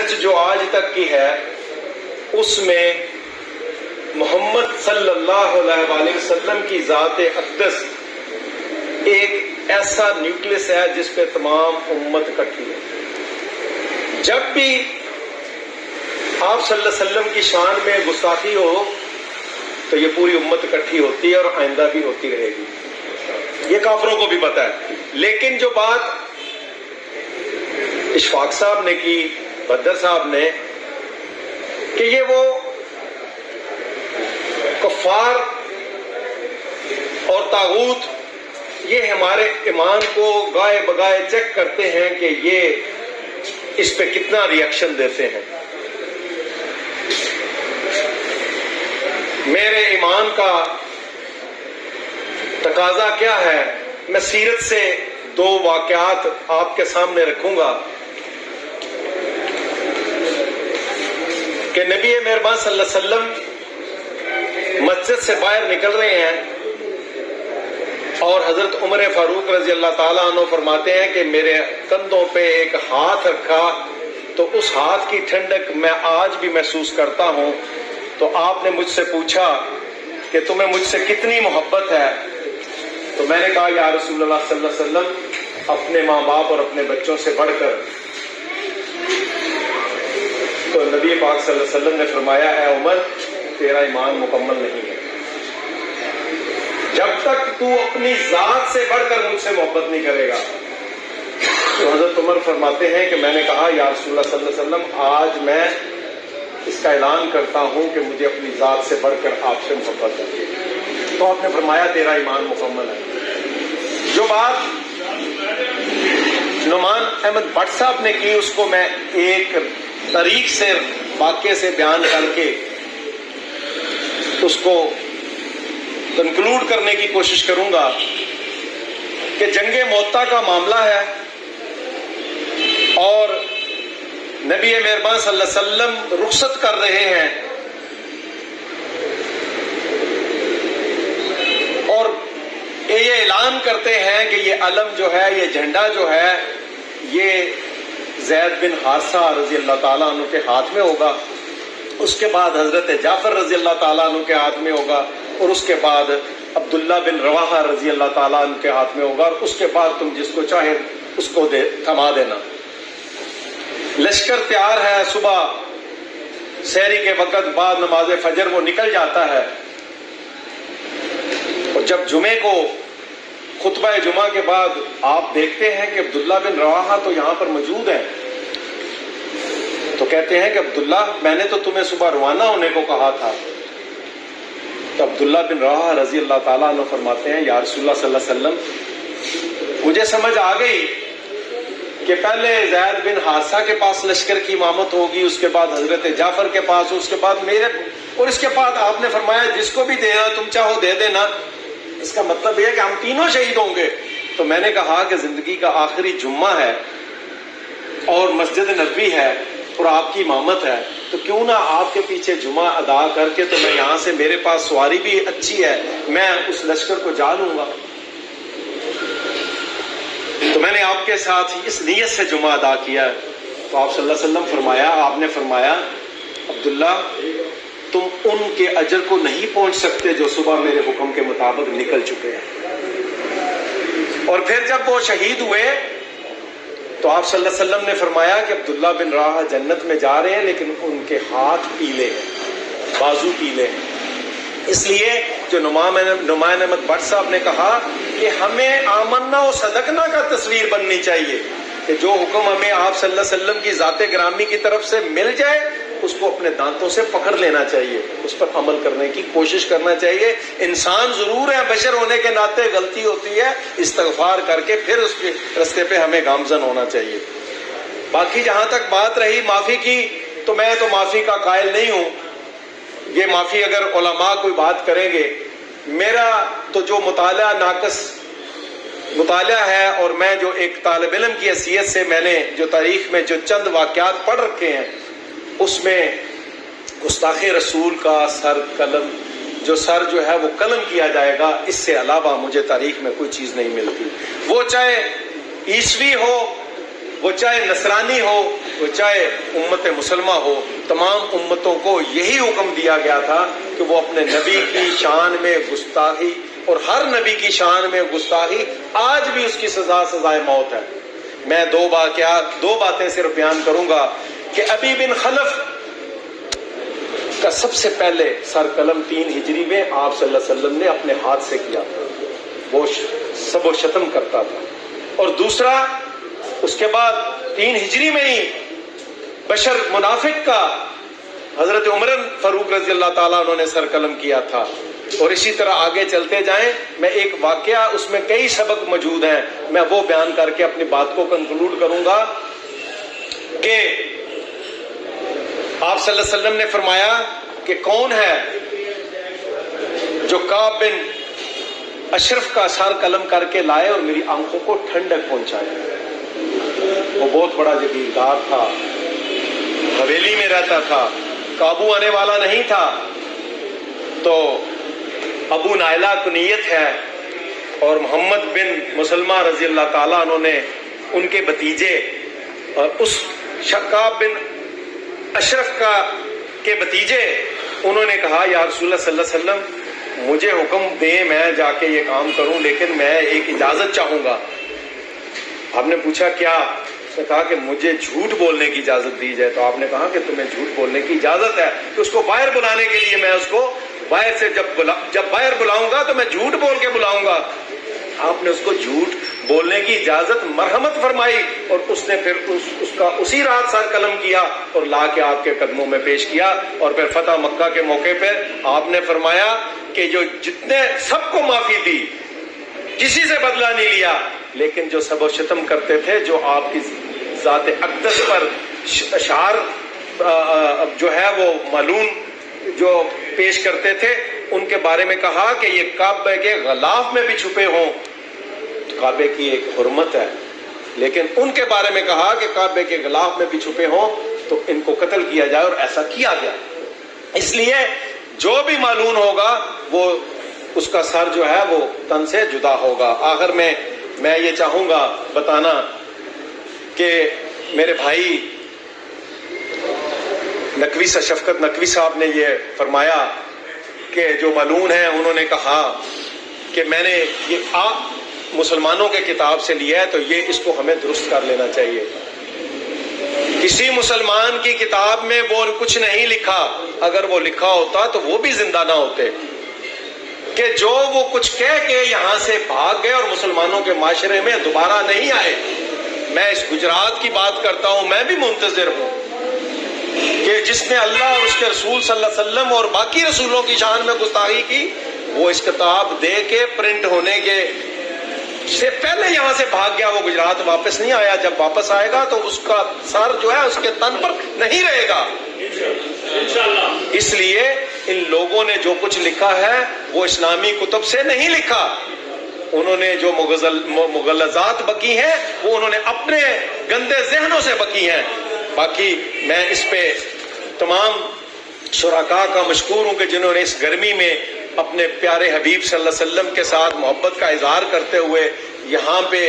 Research جو آج تک کی ہے اس میں محمد صلی اللہ علیہ وآلہ وسلم کی ذات اقدس ایک ایسا نیوکلس ہے جس پہ تمام امت اکٹھی ہے۔ جب بھی آپ صلی اللہ علیہ وسلم کی شان میں گستاخی ہو تو یہ پوری امت اکٹھی ہوتی ہے اور آئندہ بھی ہوتی رہے گی، یہ کافروں کو بھی پتا ہے۔ لیکن جو بات اشفاق صاحب نے کی، بدر صاحب نے، کہ یہ وہ کفار اور طاغوت یہ ہمارے ایمان کو گائے بگائے چیک کرتے ہیں کہ یہ اس پہ کتنا ری ایکشن دیتے ہیں۔ میرے ایمان کا تقاضا کیا ہے؟ میں سیرت سے دو واقعات آپ کے سامنے رکھوں گا کہ نبی مہربان صلی اللہ علیہ وسلم مسجد سے باہر نکل رہے ہیں اور حضرت عمر فاروق رضی اللہ تعالیٰ عنہ فرماتے ہیں کہ میرے کندھوں پہ ایک ہاتھ رکھا تو اس ہاتھ کی ٹھنڈک میں آج بھی محسوس کرتا ہوں۔ تو آپ نے مجھ سے پوچھا کہ تمہیں مجھ سے کتنی محبت ہے؟ تو میں نے کہا یا رسول اللہ صلی اللہ علیہ وسلم اپنے ماں باپ اور اپنے بچوں سے بڑھ کر۔ تو نبی پاک صلی اللہ علیہ وسلم نے فرمایا اے عمر تیرا ایمان مکمل نہیں ہے، جب تک تو اپنی ذات سے بڑھ کر مجھ سے محبت نہیں کرے گا۔ تو حضرت عمر فرماتے ہیں کہ میں نے کہا یا رسول اللہ صلی اللہ علیہ وسلم آج میں اس کا اعلان کرتا ہوں کہ مجھے اپنی ذات سے بڑھ کر آپ سے محبت ہے۔ تو آپ نے فرمایا تیرا ایمان مکمل ہے۔ جو بات نعمان احمد بٹ صاحب نے کی اس کو میں ایک طریق سے واقعے سے بیان کر کے اس کو کنکلوڈ کرنے کی کوشش کروں گا کہ جنگ موتا کا معاملہ ہے اور نبی مہربان صلی اللہ علیہ وسلم رخصت کر رہے ہیں اور یہ اعلان کرتے ہیں کہ یہ علم جو ہے، یہ جھنڈا جو ہے، یہ زید بن حارثہ رضی اللہ تعالیٰ عنہ کے ہاتھ میں ہوگا، اس کے بعد حضرت جعفر رضی اللہ تعالیٰ عنہ کے ہاتھ میں ہوگا، اور اس کے بعد عبداللہ بن رواحہ رضی اللہ تعالیٰ عنہ کے ہاتھ میں ہوگا، اور اس کے بعد تم جس کو چاہے اس کو تھما دینا۔ لشکر تیار ہے، صبح سحری کے وقت بعد نماز فجر وہ نکل جاتا ہے، اور جب جمعے کو خطبہ جمعہ کے بعد آپ دیکھتے ہیں کہ عبداللہ بن رواحہ تو یہاں پر موجود ہیں، تو کہتے ہیں کہ عبداللہ میں نے تو تمہیں صبح روانہ ہونے کو کہا تھا۔ تو عبداللہ بن رواحہ رضی اللہ تعالیٰ عنہ فرماتے ہیں یا رسول اللہ صلی اللہ علیہ وسلم مجھے سمجھ آ گئی کہ پہلے زید بن حارثہ کے پاس لشکر کی امامت ہوگی، اس کے بعد حضرت جعفر کے پاس، اس کے بعد میرے، اور اس کے بعد آپ نے فرمایا جس کو بھی دینا تم چاہو دے دینا۔ اس کا مطلب یہ ہے کہ ہم تینوں شہید ہوں گے۔ تو میں نے کہا کہ زندگی کا آخری جمعہ ہے اور مسجد نبوی ہے اور آپ کی امامت ہے، تو کیوں نہ آپ کے پیچھے جمعہ ادا کر کے، تو میں یہاں سے، میرے پاس سواری بھی اچھی ہے، میں اس لشکر کو جا لوں گا۔ تو میں نے آپ کے ساتھ اس نیت سے جمعہ ادا کیا ہے۔ تو آپ صلی اللہ علیہ وسلم فرمایا، آپ نے فرمایا عبداللہ تم ان کے اجر کو نہیں پہنچ سکتے جو صبح میرے حکم کے مطابق نکل چکے ہیں۔ اور پھر جب وہ شہید ہوئے تو آپ صلی اللہ علیہ وسلم نے فرمایا کہ عبداللہ بن رواحہ جنت میں جا رہے ہیں لیکن ان کے ہاتھ پیلے ہیں، بازو پیلے ہیں۔ اس لیے جو نعمان احمد بٹ صاحب نے کہا کہ ہمیں آمنا و صدقنا کا تصویر بننی چاہیے کہ جو حکم ہمیں آپ صلی اللہ علیہ وسلم کی ذات گرامی کی طرف سے مل جائے اس کو اپنے دانتوں سے پکڑ لینا چاہیے، اس پر عمل کرنے کی کوشش کرنا چاہیے۔ انسان ضرور ہے، بشر ہونے کے ناطے غلطی ہوتی ہے، استغفار کر کے پھر اس کے رستے پہ ہمیں گامزن ہونا چاہیے۔ باقی جہاں تک بات رہی معافی کی، تو میں تو معافی کا قائل نہیں ہوں۔ یہ معافی اگر علماء کوئی بات کریں گے، میرا تو جو مطالعہ ناقص مطالعہ ہے اور میں جو ایک طالب علم کی حیثیت سے میں نے جو تاریخ میں جو چند واقعات پڑھ رکھے ہیں اس میں گستاخ رسول کا قلم جو ہے وہ قلم کیا جائے گا، اس سے علاوہ مجھے تاریخ میں کوئی چیز نہیں ملتی، وہ چاہے عیسوی ہو وہ چاہے نصرانی ہو، وہ چاہے امت مسلمہ ہو، تمام امتوں کو یہی حکم دیا گیا تھا کہ وہ اپنے نبی کی شان میں گستاخی، اور ہر نبی کی شان میں گستاخی آج بھی اس کی سزا سزائے موت ہے۔ میں دو باتیں صرف بیان کروں گا کہ ابی بن خلف کا سب سے پہلے سر قلم 3 ہجری میں آپ صلی اللہ علیہ وسلم نے اپنے ہاتھ سے کیا تھا، وہ سب و شتم کرتا تھا۔ اور دوسرا، اس کے بعد 3 ہجری میں ہی بشر منافق کا حضرت عمر فاروق رضی اللہ تعالیٰ انہوں نے سر قلم کیا تھا۔ اور اسی طرح آگے چلتے جائیں، میں ایک واقعہ، اس میں کئی سبق موجود ہیں، میں وہ بیان کر کے اپنی بات کو کنکلوڈ کروں گا کہ آپ صلی اللہ علیہ وسلم نے فرمایا کہ کون ہے جو کعب بن اشرف کا سر قلم کر کے لائے اور میری آنکھوں کو ٹھنڈک پہنچائے۔ وہ بہت بڑا جگیردار تھا، حویلی میں رہتا تھا، قابو آنے والا نہیں تھا۔ تو ابو نائلہ کنیت ہے، اور محمد بن مسلمہ رضی اللہ تعالیٰ انہوں نے ان کے بھتیجے، اور اس کعب بن اشرف کے بھتیجے انہوں نے کہا یا رسول اللہ صلی اللہ علیہ وسلم مجھے حکم دیں میں جا کے یہ کام کروں، لیکن میں ایک اجازت چاہوں گا۔ آپ نے پوچھا کیا؟ اس نے کہا کہ مجھے جھوٹ بولنے کی اجازت دی جائے۔ تو آپ نے کہا کہ تمہیں جھوٹ بولنے کی اجازت ہے، تو اس کو باہر بلانے کے لیے میں اس کو باہر سے جب باہر بلاؤں گا تو میں جھوٹ بول کے بلاؤں گا۔ آپ نے اس کو جھوٹ بولنے کی اجازت مرحمت فرمائی، اور اس نے پھر اس کا اسی رات سر قلم کیا اور لا کے آپ کے قدموں میں پیش کیا۔ اور پھر فتح مکہ کے موقع پر آپ نے فرمایا کہ جو جتنے سب کو معافی دی، کسی سے بدلہ نہیں لیا، لیکن جو سب و شتم کرتے تھے، جو آپ کی ذات اقدس پر اشعار جو ہے وہ ملعون جو پیش کرتے تھے، ان کے بارے میں کہا کہ یہ کعبے کے غلاف میں بھی چھپے ہوں، کعبے کی ایک حرمت ہے، لیکن ان کے بارے میں کہا کہ کعبے کے غلاف میں بھی چھپے ہوں تو ان کو قتل کیا جائے، اور ایسا کیا گیا۔ اس لیے جو بھی معلوم ہوگا وہ اس کا سر جو ہے وہ تن سے جدا ہوگا۔ آخر میں یہ چاہوں گا بتانا کہ میرے بھائی نقوی سے شفقت نقوی صاحب نے یہ فرمایا کہ جو ملعون ہیں انہوں نے کہا کہ میں نے یہ مسلمانوں کے کتاب سے لیا ہے تو یہ اس کو ہمیں درست کر لینا چاہیے۔ کسی مسلمان کی کتاب میں وہ کچھ نہیں لکھا، اگر وہ لکھا ہوتا تو وہ بھی زندہ نہ ہوتے، کہ جو وہ کچھ کہہ کے یہاں سے بھاگ گئے اور مسلمانوں کے معاشرے میں دوبارہ نہیں آئے۔ میں اس گجرات کی بات کرتا ہوں، میں بھی منتظر ہوں کہ جس نے اللہ اور اس کے رسول صلی اللہ علیہ وسلم اور باقی رسولوں کی شان میں گستاخی کی، وہ اس کتاب دے کے پرنٹ ہونے کے سے پہلے یہاں سے بھاگ گیا، وہ گجرات واپس نہیں آیا۔ جب واپس آئے گا تو اس کا سر جو ہے اس کے تن پر نہیں رہے گا انشاءاللہ۔ اس لیے ان لوگوں نے جو کچھ لکھا ہے وہ اسلامی کتب سے نہیں لکھا، انہوں نے جو مغلظات بکی ہیں وہ انہوں نے اپنے گندے ذہنوں سے بکی ہیں۔ باقی میں اس پہ تمام شرکاء کا مشکور ہوں کہ جنہوں نے اس گرمی میں اپنے پیارے حبیب صلی اللہ علیہ وسلم کے ساتھ محبت کا اظہار کرتے ہوئے یہاں پہ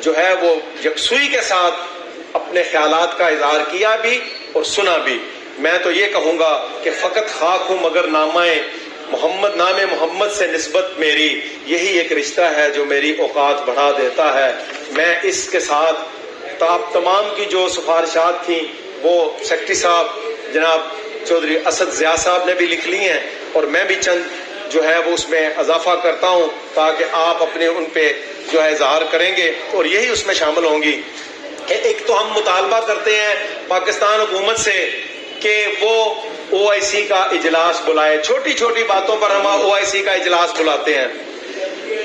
جو ہے وہ یکسوئی کے ساتھ اپنے خیالات کا اظہار کیا بھی اور سنا بھی۔ میں تو یہ کہوں گا کہ فقط خاک ہوں مگر نام محمد سے نسبت میری، یہی ایک رشتہ ہے جو میری اوقات بڑھا دیتا ہے۔ میں اس کے ساتھ تمام کی جو سفارشات تھیں وہ سیکرٹری صاحب جناب چودھری اسد ضیاء صاحب نے بھی لکھ لی ہیں، اور میں بھی چند جو ہے وہ اس میں اضافہ کرتا ہوں تاکہ آپ اپنے ان پہ جو ہے اظہار کریں گے اور یہی اس میں شامل ہوں گی کہ ایک تو ہم مطالبہ کرتے ہیں پاکستان حکومت سے کہ وہ OIC کا اجلاس بلائے، چھوٹی چھوٹی باتوں پر ہم OIC کا اجلاس بلاتے ہیں۔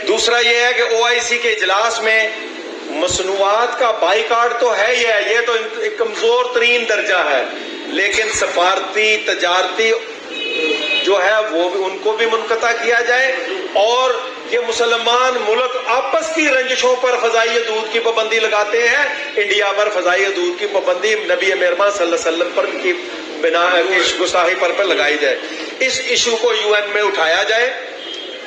دوسرا یہ ہے کہ OIC کے اجلاس میں مصنوعات کا بائیکاٹ تو ہے ہی ہے، یہ تو ایک کمزور ترین درجہ ہے، لیکن سفارتی تجارتی جو ہے وہ بھی ان کو بھی منقطع کیا جائے، اور یہ مسلمان ملک آپس کی رنجشوں پر فضائی دودھ کی پابندی لگاتے ہیں، انڈیا پر فضائی دودھ کی پابندی نبی مہربان صلی اللہ علیہ وسلم پر کی بنا گستاخی پر لگائی جائے۔ اس ایشو کو UN میں اٹھایا جائے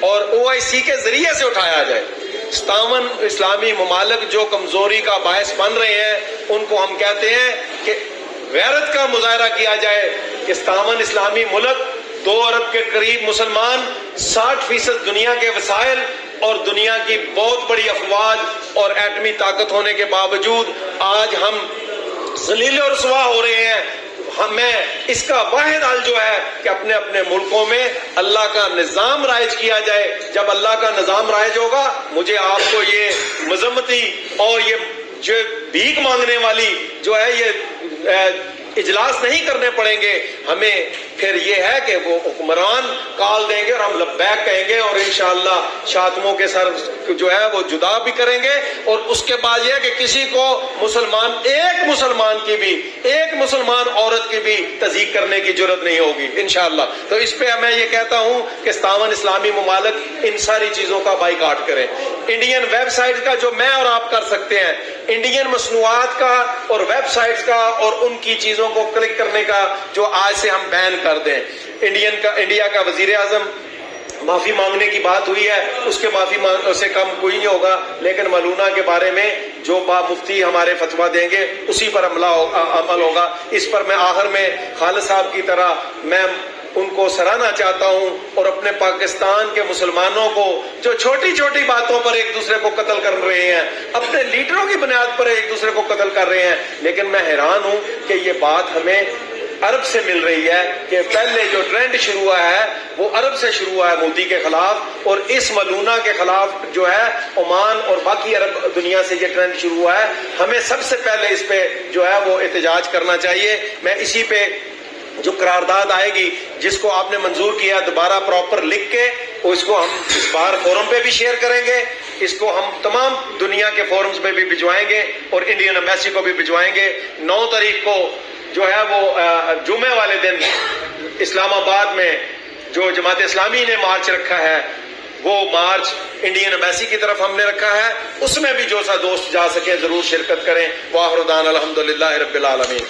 اور OIC کے ذریعے سے اٹھایا جائے۔ 57 اسلامی ممالک جو کمزوری کا باعث بن رہے ہیں ان کو ہم کہتے ہیں کہ غیرت کا مظاہرہ کیا جائے کہ 57 اسلامی ملک 2 ارب کے قریب مسلمان 60% دنیا کے وسائل اور دنیا کی بہت بڑی افواج اور ایٹمی طاقت ہونے کے باوجود آج ہم ذلیل و رسوا ہو رہے ہیں. ہمیں اس کا واحد حل جو ہے کہ اپنے اپنے ملکوں میں اللہ کا نظام رائج کیا جائے. جب اللہ کا نظام رائج ہوگا مجھے آپ کو یہ مذمتی اور یہ جو بھیک مانگنے والی جو ہے یہ اجلاس نہیں کرنے پڑیں گے. ہمیں پھر یہ ہے کہ وہ حکمران کال دیں گے اور ہم لبیک کہیں گے اور انشاءاللہ شاتموں کے سر جو ہے وہ جدا بھی کریں گے. اور اس کے بعد یہ ہے کہ کسی کو ایک مسلمان کی بھی ایک مسلمان عورت کی بھی تضییق کرنے کی جرت نہیں ہوگی انشاءاللہ. تو اس پہ میں یہ کہتا ہوں کہ 57 اسلامی ممالک ان ساری چیزوں کا بائیکاٹ کریں. انڈین ویب سائٹ کا جو میں اور آپ کر سکتے ہیں, انڈین مصنوعات کا اور ویب سائٹس کا اور ان کی چیزوں کو کلک کرنے کا جو آج سے ہم بین کر دیں. انڈیا کا وزیر اعظم معافی مانگنے کی بات ہوئی ہے, اس کے معافی سے کم کوئی نہیں ہوگا, لیکن ملونہ کے بارے میں جو مفتی ہمارے فتویٰ دیں گے اسی پر عمل ہوگا. اس پر میں آخر میں خالد صاحب کی طرح میں ان کو سراہنا چاہتا ہوں اور اپنے پاکستان کے مسلمانوں کو جو چھوٹی چھوٹی باتوں پر ایک دوسرے کو قتل کر رہے ہیں, اپنے لیڈروں کی بنیاد پر ایک دوسرے کو قتل کر رہے ہیں, لیکن میں حیران ہوں کہ یہ بات ہمیں عرب سے مل رہی ہے کہ پہلے جو ٹرینڈ شروع ہوا ہے وہ عرب سے شروع ہوا ہے مودی کے خلاف, اور اس ملونہ کے خلاف جو ہے عمان اور باقی عرب دنیا سے یہ ٹرینڈ شروع ہوا ہے. ہمیں سب سے پہلے اس پہ جو ہے وہ احتجاج کرنا چاہیے. میں اسی پہ جو قرارداد آئے گی جس کو آپ نے منظور کیا دوبارہ پراپر لکھ کے اس کو ہم اس بار فورم پہ بھی شیئر کریں گے, اس کو ہم تمام دنیا کے فورمز پہ بھی بھجوائیں گے اور انڈین ایمبیسی کو بھی بھجوائیں گے. 9 تاریخ کو جو ہے وہ جمعے والے دن اسلام آباد میں جو جماعت اسلامی نے مارچ رکھا ہے وہ مارچ انڈین ایمبیسی کی طرف ہم نے رکھا ہے, اس میں بھی جو سا دوست جا سکے ضرور شرکت کریں. وآخر دعوانا الحمدللہ رب العالمین.